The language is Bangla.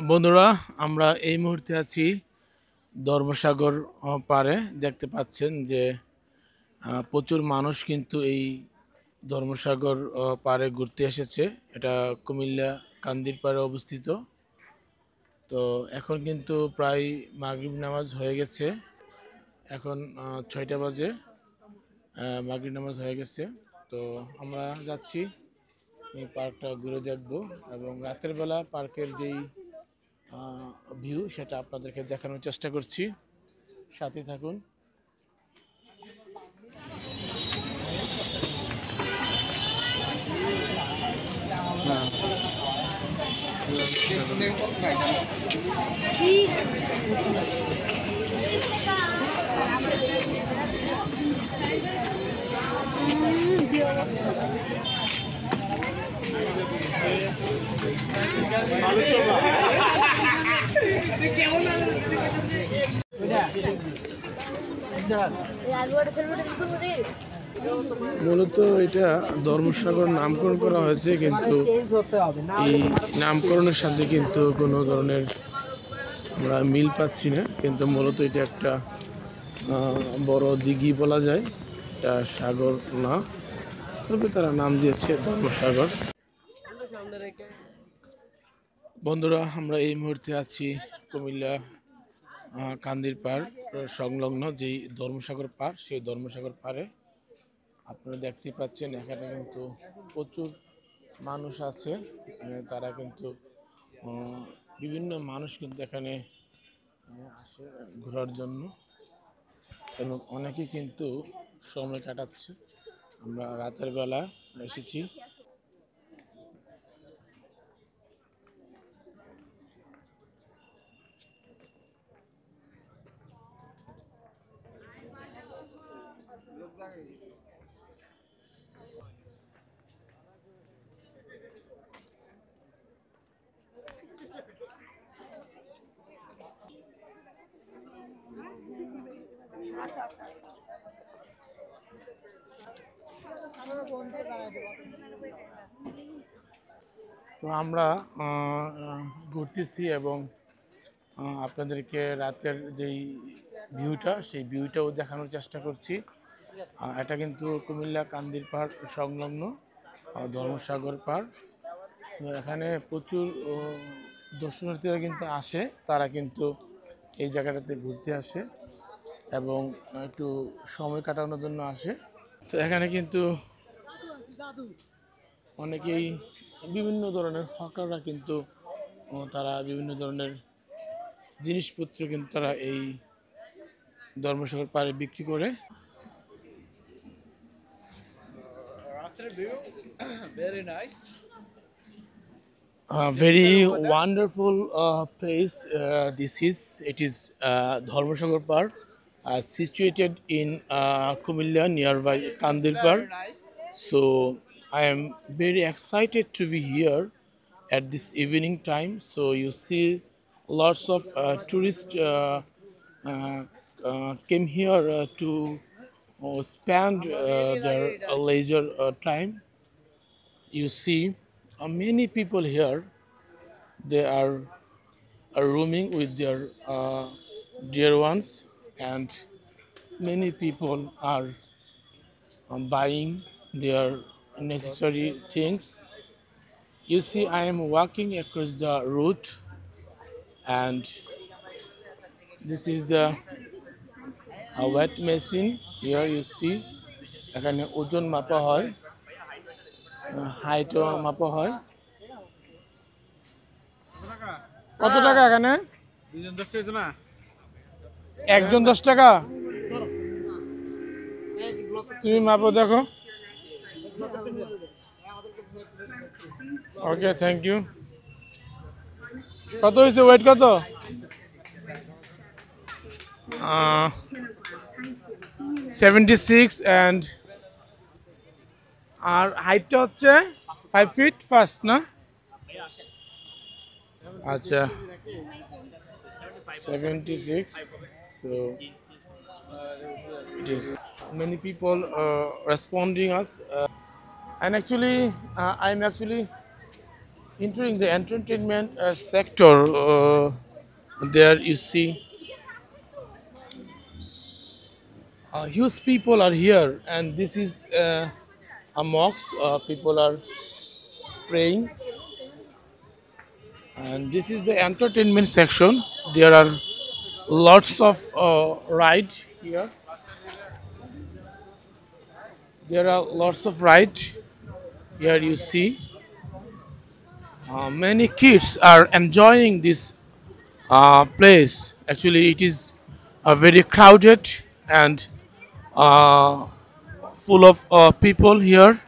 বন্ধুরা, আমরা এই মুহূর্তে আছি ধর্মসাগর পাড়ে। দেখতে পাচ্ছেন যে প্রচুর মানুষ কিন্তু এই ধর্মসাগর পাড়ে ঘুরতে এসেছে। এটা কুমিল্লা কান্দির পাড়ে অবস্থিত। তো এখন কিন্তু প্রায় মাগরিব নামাজ হয়ে গেছে। এখন 6টা বাজে, মাগরিব নামাজ হয়ে গেছে। তো আমরা যাচ্ছি এই পার্কটা ঘুরে দেখব এবং রাতের বেলা পার্কের যেই ভিউ সেটা আপনাদেরকে দেখানোর চেষ্টা করছি। সাথে থাকুন। মূলত এটা ধর্মসাগর নামকরণ করা হয়েছে, কিন্তু এই নামকরণের সাথে কিন্তু কোনো ধরনের আমরা মিল পাচ্ছি না। কিন্তু মূলত এটা একটা বড় দিঘি বলা যায়, এটা সাগর না, তবে তারা নাম দিয়েছে ধর্মসাগর। বন্ধুরা, আমরা এই মুহূর্তে আছি কুমিল্লা কান্দির পাড় সংলগ্ন যেই ধর্মসাগর পাড়, সেই ধর্মসাগর পাড়ে আপনারা দেখতে পাচ্ছেন এখানে কিন্তু প্রচুর মানুষ আছে। তারা কিন্তু বিভিন্ন মানুষ কিন্তু এখানে আসে ঘোরার জন্য এবং অনেকে কিন্তু সময় কাটাচ্ছে। আমরা রাতের বেলা এসেছি। তো আমরা ঘুরতেছি এবং আপনাদেরকে রাতের যেই ভিউটা, সেই ভিউটাও দেখানোর চেষ্টা করছি। এটা কিন্তু কুমিল্লা কান্দির পাড় সংলগ্ন ধর্মসাগর পাড়। তো এখানে প্রচুর দর্শনার্থীরা কিন্তু আসে, তারা কিন্তু এই জায়গাটাতে ঘুরতে আসে এবং একটু সময় কাটানোর জন্য আসে। তো এখানে কিন্তু অনেকেই বিভিন্ন ধরনের হকাররা কিন্তু তারা বিভিন্ন ধরনের জিনিসপত্র কিন্তু তারা এই ধর্মসাগর পাড়ে বিক্রি করে। Very nice. Very wonderful place. This is it is Dharmashagar Park, situated in Kumilla nearby Kandir Park. Very nice. So I am very excited to be here at this evening time. So you see lots of tourists uh, came here to spend their leisure time. You see many people here. They are roaming with their dear ones, and many people are buying their necessary things. You see, I am walking across the road, and this is the wet machine. Here you see, এখানে ওজন মাপা হয়, হাইটও মাপা হয়। কত টাকা এখানে? দুজন 10 টাকা না? একজন 10 টাকা। তুমি মাপো দেখো। ওকে, থ্যাংক ইউ। কত হয়েছে, ওয়েট কত? 76 অ্যান্ড আর হাইটটা হচ্ছে 5 ফিট ফার্স্ট না? আচ্ছা, 76. So it is many people responding us, and actually I'm actually Entering the entertainment sector, there you see huge people are here, and this is a mosque. People are praying, and this is the entertainment section. There are lots of rides here. There are lots of rides here. You see, many kids are enjoying this place. Actually, it is very crowded and full of people here.